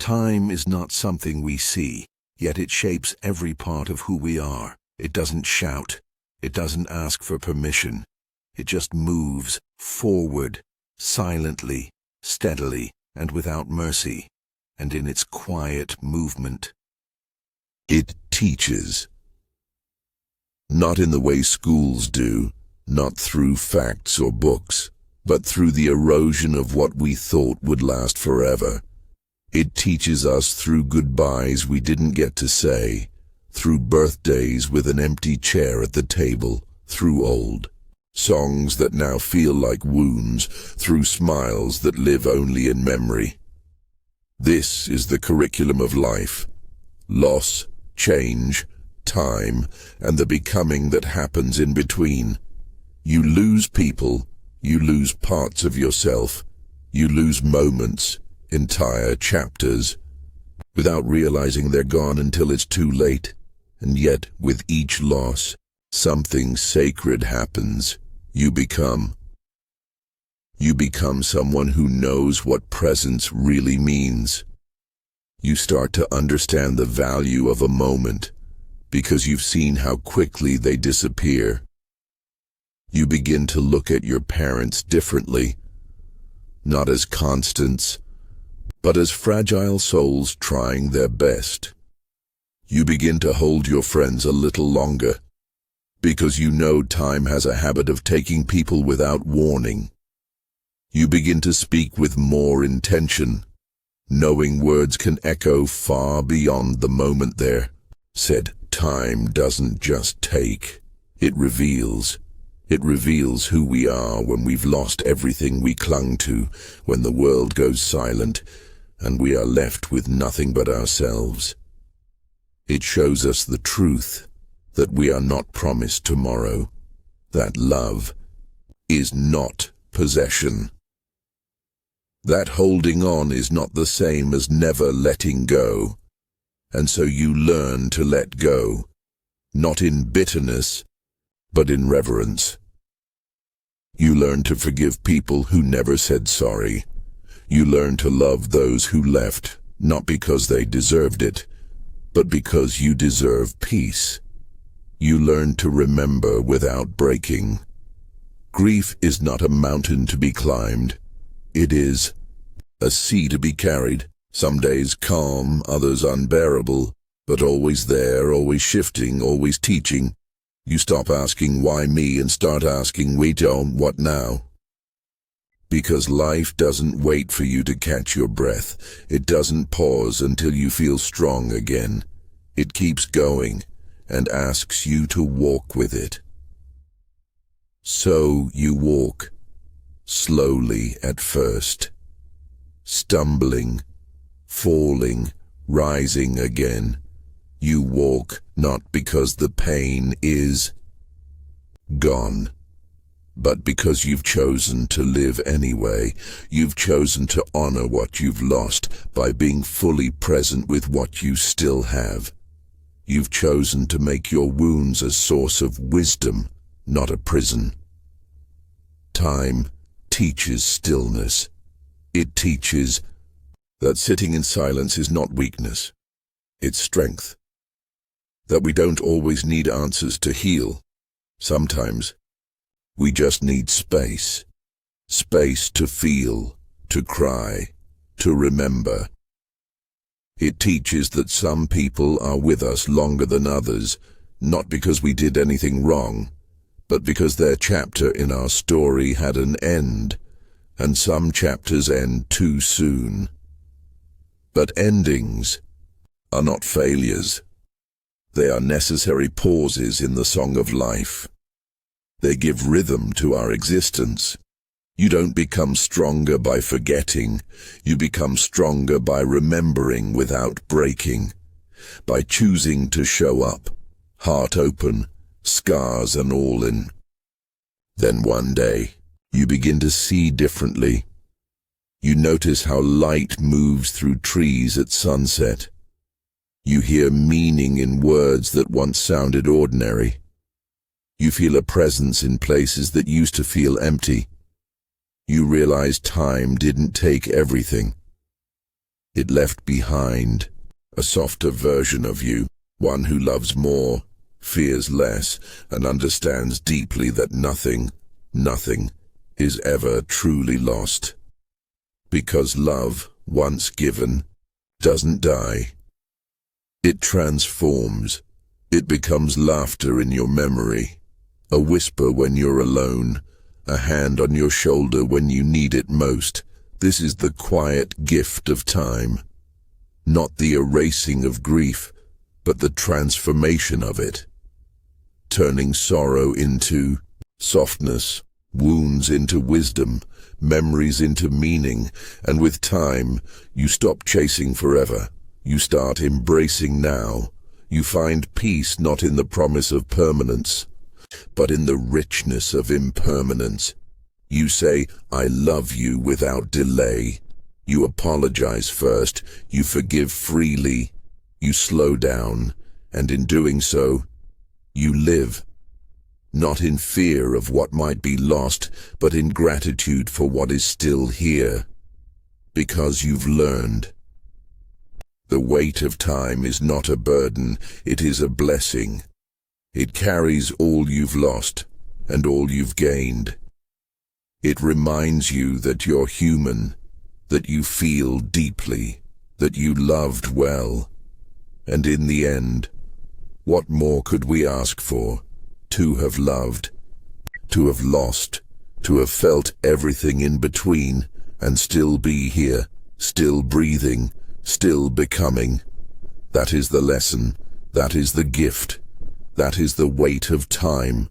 Time is not something we see, yet it shapes every part of who we are. It doesn't shout. It doesn't ask for permission. It just moves forward, silently, steadily, and without mercy. And in its quiet movement, it teaches. Not in the way schools do, not through facts or books, but through the erosion of what we thought would last forever. It teaches us through goodbyes we didn't get to say, through birthdays with an empty chair at the table, through old songs that now feel like wounds, through smiles that live only in memory. This is the curriculum of life. Loss, change, time, and the becoming that happens in between. You lose people, you lose parts of yourself, you lose moments, entire chapters, without realizing they're gone until it's too late. And yet, with each loss, something sacred happens. You become someone who knows what presence really means. You start to understand the value of a moment, because you've seen how quickly they disappear. You begin to look at your parents differently, not as constants, but as fragile souls trying their best. You begin to hold your friends a little longer, because you know time has a habit of taking people without warning. You begin to speak with more intention, knowing words can echo far beyond the moment they're said. Time doesn't just take, it reveals. It reveals who we are when we've lost everything we clung to, when the world goes silent, and we are left with nothing but ourselves. It shows us the truth, that we are not promised tomorrow, that love is not possession, that holding on is not the same as never letting go, and so you learn to let go, not in bitterness, but in reverence. You learn to forgive people who never said sorry. You learn to love those who left, not because they deserved it, but because you deserve peace. You learn to remember without breaking. Grief is not a mountain to be climbed. It is a sea to be carried, some days calm, others unbearable, but always there, always shifting, always teaching. You stop asking why me and start asking what now? Because life doesn't wait for you to catch your breath. It doesn't pause until you feel strong again. It keeps going and asks you to walk with it. So you walk, slowly at first, stumbling, falling, rising again. You walk not because the pain is gone, but because you've chosen to live anyway. You've chosen to honor what you've lost by being fully present with what you still have. You've chosen to make your wounds a source of wisdom, not a prison. Time teaches stillness. It teaches that sitting in silence is not weakness, it's strength. That we don't always need answers to heal. Sometimes we just need space. Space to feel, to cry, to remember. It teaches that some people are with us longer than others, not because we did anything wrong, but because their chapter in our story had an end, and some chapters end too soon. But endings are not failures. They are necessary pauses in the song of life. They give rhythm to our existence. You don't become stronger by forgetting. You become stronger by remembering without breaking, by choosing to show up, heart open, scars and all in. Then one day, you begin to see differently. You notice how light moves through trees at sunset. You hear meaning in words that once sounded ordinary. You feel a presence in places that used to feel empty. You realize time didn't take everything. It left behind a softer version of you, one who loves more, fears less, and understands deeply that nothing is ever truly lost. Because love, once given, doesn't die. It transforms. It becomes laughter in your memory, a whisper when you're alone, a hand on your shoulder when you need it most. This is the quiet gift of time. Not the erasing of grief, but the transformation of it. Turning sorrow into softness, wounds into wisdom, memories into meaning, and with time, you stop chasing forever. You start embracing now. You find peace not in the promise of permanence, but in the richness of impermanence. You say, I love you without delay. You apologize first. You forgive freely. You slow down, and in doing so, you live. Not in fear of what might be lost, but in gratitude for what is still here. Because you've learned. The weight of time is not a burden, it is a blessing. It carries all you've lost and all you've gained. It reminds you that you're human, that you feel deeply, that you loved well. And in the end, what more could we ask for? To have loved, to have lost, to have felt everything in between, and still be here, still breathing, still becoming. That is the lesson, that is the gift, that is the weight of time.